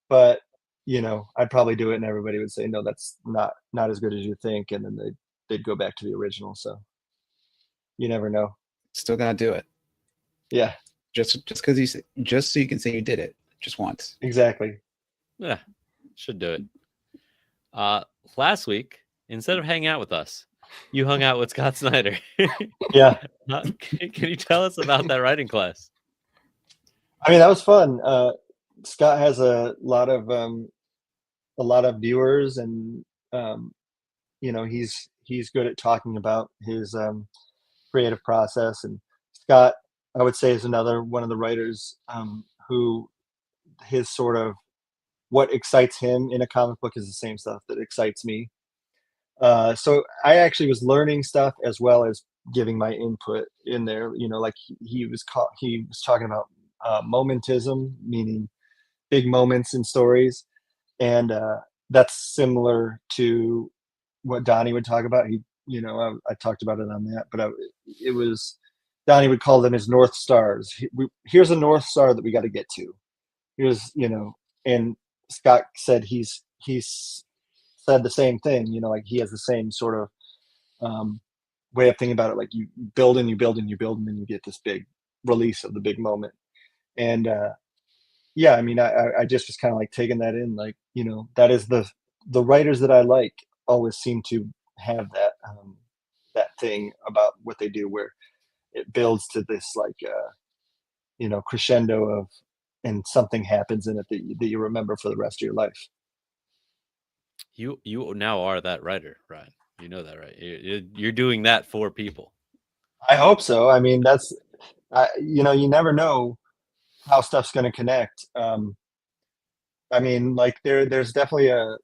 but you know, I'd probably do it, and everybody would say, "No, that's not as good as you think," and then they'd go back to the original. So you never know. Still gotta do it. Yeah, Just because just so you can say you did it just once. exactly. Yeah, should do it. Last week, instead of hanging out with us, you hung out with Scott Snyder. Yeah, Can you tell us about that writing class? I mean that was fun. Scott has a lot of viewers, and you know he's good at talking about his creative process. And Scott, I would say, is another one of the writers who his sort of what excites him in a comic book is the same stuff that excites me. So I actually was learning stuff as well as giving my input in there. You know, like he was talking about momentism, meaning big moments in stories, and that's similar to what Donnie would talk about. You know, I talked about it on that, but it was Donnie would call them his North Stars. Here's a North Star that we got to get to. Here's, you know, and Scott said he's said the same thing. You know, like he has the same sort of way of thinking about it. Like you build and you build and you build, and then you get this big release of the big moment. And yeah, I mean, I just was kind of like taking that in, like, you know, that is the writers that I like always seem to have that thing about what they do where it builds to this like you know, crescendo of, and something happens in it that you remember for the rest of your life. You now are that writer, Ryan. You know that, right? You're doing that for people. I hope so. I mean, you know, you never know how stuff's going to connect. I mean, like there's definitely a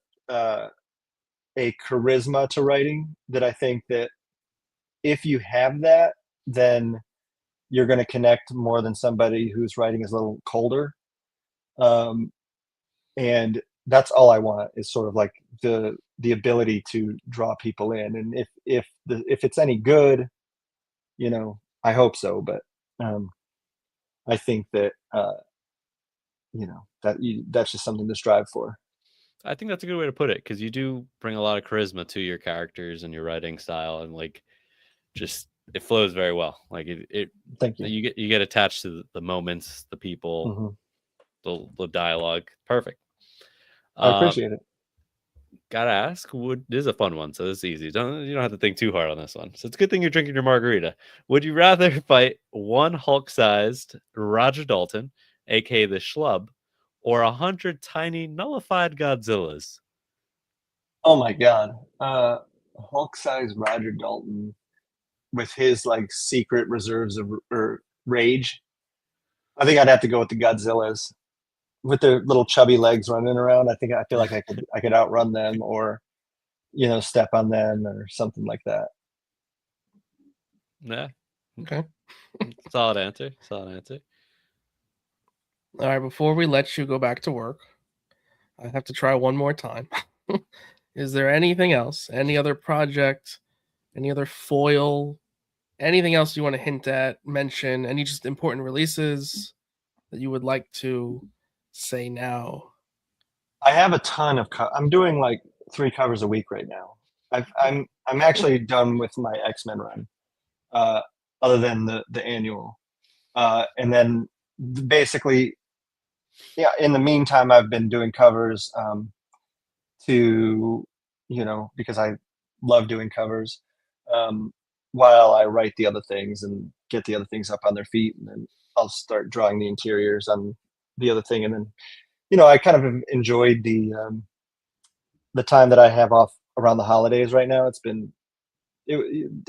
charisma to writing that I think that if you have that, then you're going to connect more than somebody whose writing is a little colder. And that's all I want is sort of like the ability to draw people in. And if it's any good, you know, I hope so. But I think that you know that's just something to strive for. I think that's a good way to put it, because you do bring a lot of charisma to your characters and your writing style, and like just it flows very well. Like it Thank you. you get attached to the moments, the people, the dialogue. Perfect. I appreciate it. Gotta ask, this is a fun one, so this is easy. You don't have to think too hard on this one. So it's a good thing you're drinking your margarita. Would you rather fight one Hulk-sized Roger Dalton, aka the Schlub, or 100 tiny nullified Godzillas? Oh my god, Hulk-sized Roger Dalton with his like secret reserves of rage. I think I'd have to go with the Godzillas with their little chubby legs running around. I feel like I could outrun them, or you know, step on them or something like that. Yeah. Okay. Solid answer. Solid answer. All right. Before we let you go back to work, I have to try one more time. Is there anything else? Any other project? Any other foil? Anything else you want to hint at, mention? Any just important releases that you would like to say now? I have a ton of I'm doing like 3 covers a week right now. I'm actually done with my X-Men run, other than the annual, and then basically, yeah. In the meantime, I've been doing covers to, because I love doing covers, while I write the other things and get the other things up on their feet, and then I'll start drawing the interiors on the other thing. And then, I kind of enjoyed the time that I have off around the holidays right now.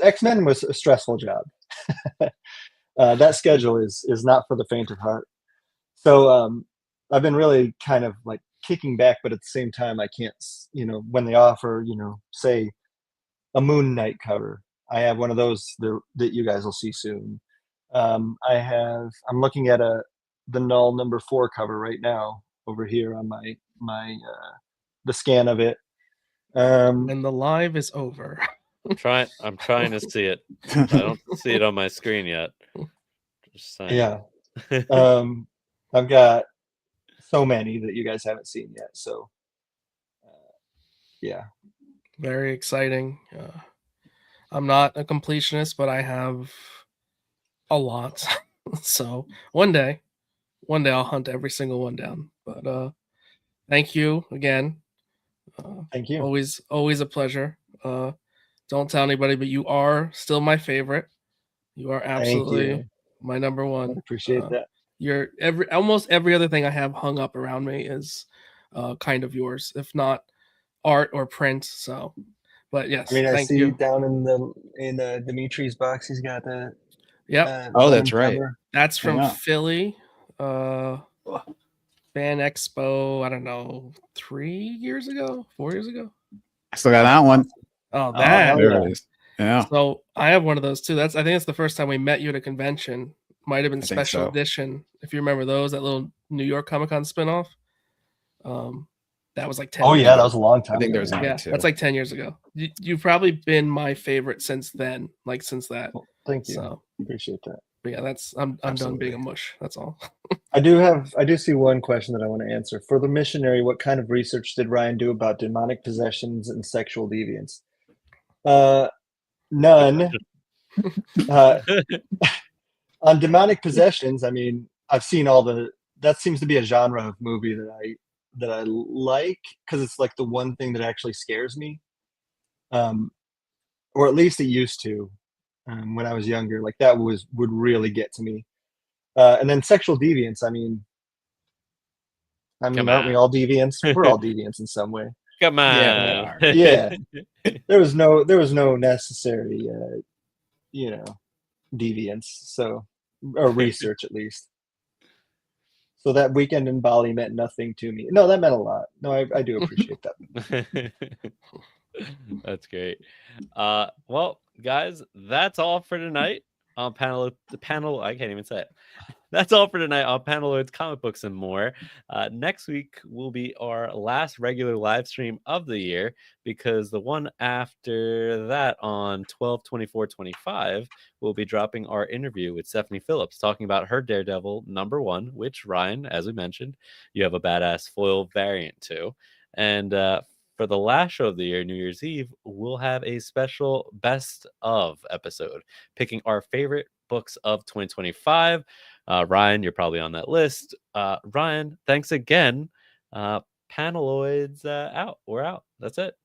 X-Men was a stressful job. That schedule is not for the faint of heart. So I've been really kind of like kicking back, but at the same time, I can't, when they offer, say a Moon Knight cover, I have one of those that you guys will see soon. I'm looking at the Knull #4 cover right now over here on my the scan of it. And the live is over. I'm trying to see it. I don't see it on my screen yet. Just saying. Yeah. I've got so many that you guys haven't seen yet. So, yeah. Very exciting. I'm not a completionist, but I have a lot. So one day I'll hunt every single one down. But thank you again. Thank you. Always a pleasure. Don't tell anybody, but you are still my favorite. You are absolutely my number one. I appreciate that. You're almost every other thing I have hung up around me is kind of yours, if not art or print. So, but yes, I mean, I thank see you. down in Dimitri's box, he's got the Yep. That's right. cover. That's from Yeah. Philly. Fan Expo, I don't know, 4 years ago. I still got that one. Oh, hell that. There yeah. it is. Yeah. So I have one of those too. I think it's the first time we met you at a convention. Might have been I think special so. edition. If you remember those, that little New York Comic Con spinoff. That was like 10 Oh years yeah, ago. that was a long time. I think ago. there was only Yeah, 2. that's like 10 years ago. You've probably been my favorite since then, like since that. Well, thank you. So Appreciate that. but yeah, I'm done Absolutely. being a mush. That's all. I do see one question that I want to answer. For the missionary, what kind of research did Ryan do about demonic possessions and sexual deviance? None. On demonic possessions, I mean, I've seen that seems to be a genre of movie that I like, because it's like the one thing that actually scares me. Or at least it used to, when I was younger. Like that would really get to me. And then sexual deviance, I mean, Come aren't we on. all deviants? We're all deviants in some way. Come on. Yeah, we are. Yeah. There was no necessary, deviance. So, or research at least. So that weekend in Bali meant nothing to me. No, that meant a lot. No, I do appreciate that. That's great. Well, guys, that's all for tonight on the panel. I can't even say it. That's all for tonight on Panelloid's Comic Books and More. Next week will be our last regular live stream of the year, because the one after that on 12/24/25 we'll be dropping our interview with Stephanie Phillips, talking about her Daredevil #1, which, Ryan, as we mentioned, you have a badass foil variant to. And for the last show of the year, New Year's Eve, we'll have a special best of episode, picking our favorite books of 2025. Ryan, you're probably on that list. Ryan, thanks again. Paneloids out. We're out. That's it.